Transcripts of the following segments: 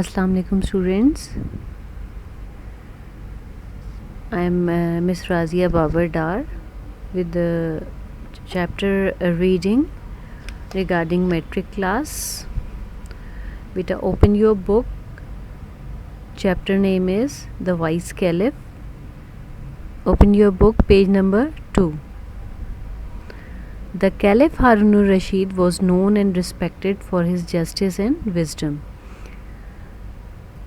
Assalamu alaikum students. I am Miss Razia Babar Dar with the chapter reading regarding metric class. Beta, open your book. Chapter name is The Wise Caliph. Open your book, page number 2. The Caliph Harun al-Rashid was known and respected for his justice and wisdom.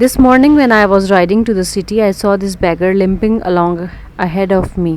This morning when I was riding to the city, I saw this beggar limping along ahead of me.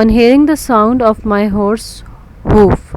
On hearing the sound of my horse hoof,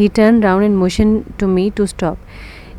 he turned round and motioned to me to stop.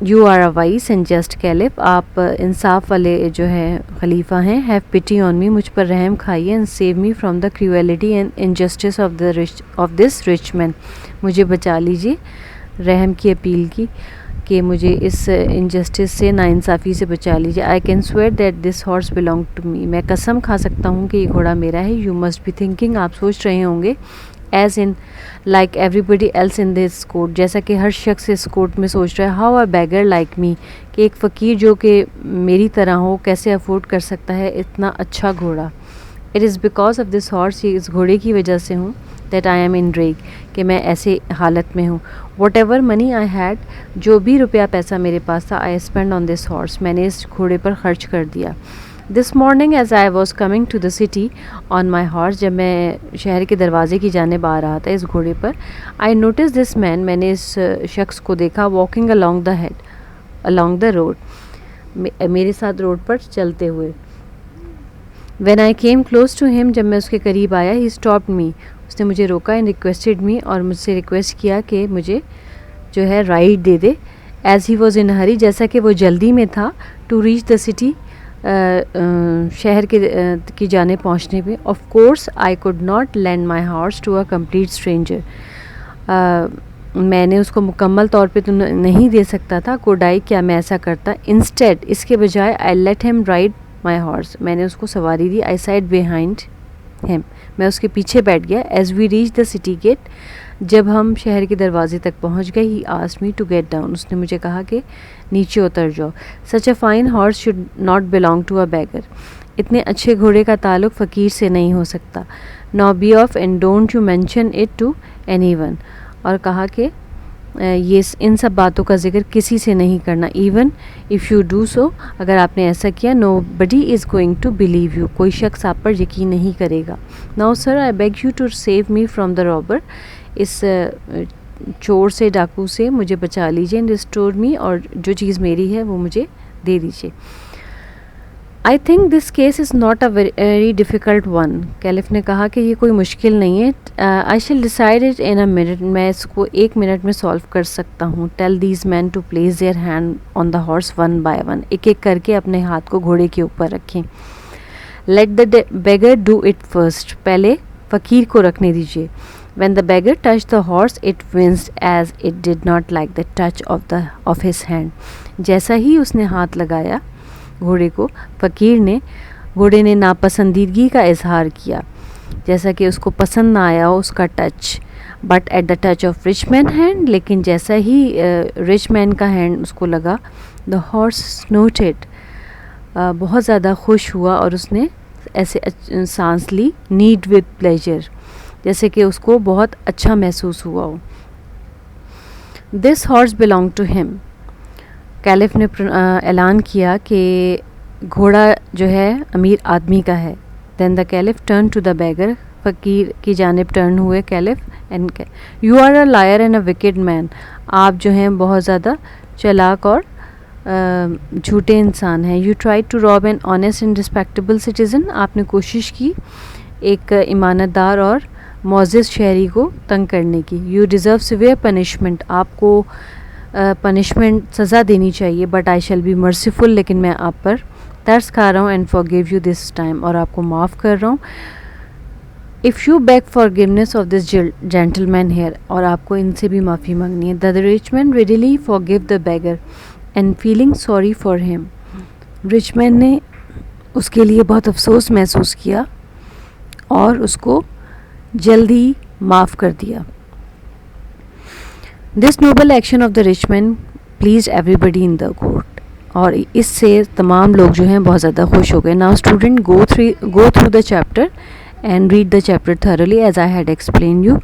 You are a voice and just کیلف, آپ انصاف والے جو ہے خلیفہ ہیں. Have پٹی آن می, مجھ پر رحم کھائیے. And save me from the cruelty and injustice of this rich man, مجھے بچا لیجیے. رحم کی اپیل کی کہ مجھے اس انجسٹس سے, ناانصافی سے بچا لیجیے. I can swear that this horse belong to me, میں قسم کھا سکتا ہوں کہ یہ گھوڑا میرا ہے. یو مسٹ بی تھنکنگ, آپ سوچ رہے ہوں گے, as in like everybody else in this court, جیسا کہ ہر شخص اس کوٹ میں سوچ رہا ہے. How a beggar like me, کہ ایک فقیر جو کہ میری طرح ہو کیسے افورڈ کر سکتا ہے اتنا اچھا گھوڑا. It is because of this horse, یہ اس گھوڑے کی وجہ سے ہوں, دیٹ آئی ایم ان ریگ, کہ میں ایسے حالت میں ہوں. What ever money I had, جو بھی روپیہ پیسہ میرے پاس تھا, I spend on this horse, میں نے اس گھوڑے پر خرچ کر دیا. This morning as I was coming to the city on my horse, جب میں شہر کے دروازے کی جانب آ رہا تھا اس گھوڑے پر, آئی نوٹس دس مین, میں نے اس شخص کو دیکھا, واکنگ along دا روڈ, میرے ساتھ روڈ پر چلتے ہوئے. When I came close to him, جب میں اس کے قریب آیا, ہی اسٹاپڈ می, اس نے مجھے روکا. اینڈ ریکویسٹڈ می, اور مجھ سے ریکویسٹ کیا کہ مجھے جو ہے رائڈ دے دے. As he was in hurry, جیسا کہ وہ جلدی میں تھا, ٹو ریچ دا سٹی, شہر کی جانب پہنچنے پہ. Of course I could not lend my horse to a complete stranger, میں نے اس کو مکمل طور پہ تو نہیں دے سکتا تھا. کوڈ آئی, کیا میں ایسا کرتا. انسٹیڈ, اس کے بجائے, I let him ride my horse, میں نے اس کو سواری دی. آئی سائڈ بیہائنڈ ہیم, میں اس کے پیچھے بیٹھ گیا. As we reach the city gate, جب ہم شہر کے دروازے تک پہنچ گئے, he asked me to get down, اس نے مجھے کہا کہ نیچے اتر جاؤ. Such a fine horse should not belong to a beggar, اتنے اچھے گھوڑے کا تعلق فقیر سے نہیں ہو سکتا. Now be off and don't you mention it to anyone, اور کہا کہ یہ ان سب باتوں کا ذکر کسی سے نہیں کرنا. Even if you do so, اگر آپ نے ایسا کیا, nobody is going to believe you, کوئی شخص آپ پر یقین نہیں کرے گا. Now sir I beg you to save me from the robber, اس چور سے, ڈاکو سے مجھے بچا لیجیے. اینڈ ریسٹور می, اور جو چیز میری ہے وہ مجھے دے دیجیے. I think this case is not a very difficult one, caliph نے کہا کہ یہ کوئی مشکل نہیں ہے. I shall decide it in a minute, میں اس کو 1 منٹ میں سالو کر سکتا ہوں. Tell these men to place their hand on the horse one by one, ایک ایک کر کے اپنے ہاتھ کو گھوڑے کے اوپر رکھیں. Let the beggar do it first, پہلے فقیر کو رکھنے دیجیے. When the beggar touched the horse, it winced as it did not like the touch of his hand. جیسا ہی اس نے ہاتھ لگایا گھوڑے کو, فقیر نے, گھوڑے نے ناپسندیدگی کا اظہار کیا, جیسا کہ اس کو پسند نہ آیا ہو اس کا touch. But at the touch of rich man hand, لیکن جیسا ہی رچ مین کا ہینڈ اس کو لگا, دا ہارس سنوٹڈ, بہت زیادہ خوش ہوا, اور اس نے ایسے سانس لی. نیڈ ود پلیجر, جیسے کہ اس کو بہت اچھا محسوس ہوا ہو. دس ہارس بلانگ ٹو ہم, کیلف نے اعلان کیا کہ گھوڑا جو ہے امیر آدمی کا ہے. Then the caliph turn to the beggar, فقیر کی جانب ٹرن ہوئے caliph. And you are a liar and a wicked man, آپ جو ہیں بہت زیادہ چلاک اور جھوٹے انسان ہیں. You try to rob an honest and respectable citizen, آپ نے کوشش کی ایک امانت دار اور معزز شہری کو تنگ کرنے کی. یو ڈیزرو سیویئر پنشمنٹ, آپ کو پنشمنٹ سزا دینی چاہیے. But I shall be merciful, لیکن میں آپ پر ترس کھا رہا ہوں. And forgive you this time, اور آپ کو معاف کر رہا ہوں. If you beg forgiveness of this gentleman here, اور آپ کو ان سے بھی معافی مانگنی ہے. The rich man readily forgive the beggar and feeling sorry for him, rich man نے اس کے لیے بہت افسوس محسوس کیا اور اس کو جلدی معاف کر دیا. This noble action of the rich man pleased everybody in the court, اور اس سے تمام لوگ جو ہیں بہت زیادہ خوش ہو گئے. Now student go through the chapter and read the chapter thoroughly as I had explained you.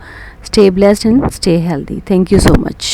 Stay blessed and stay healthy. Thank you so much.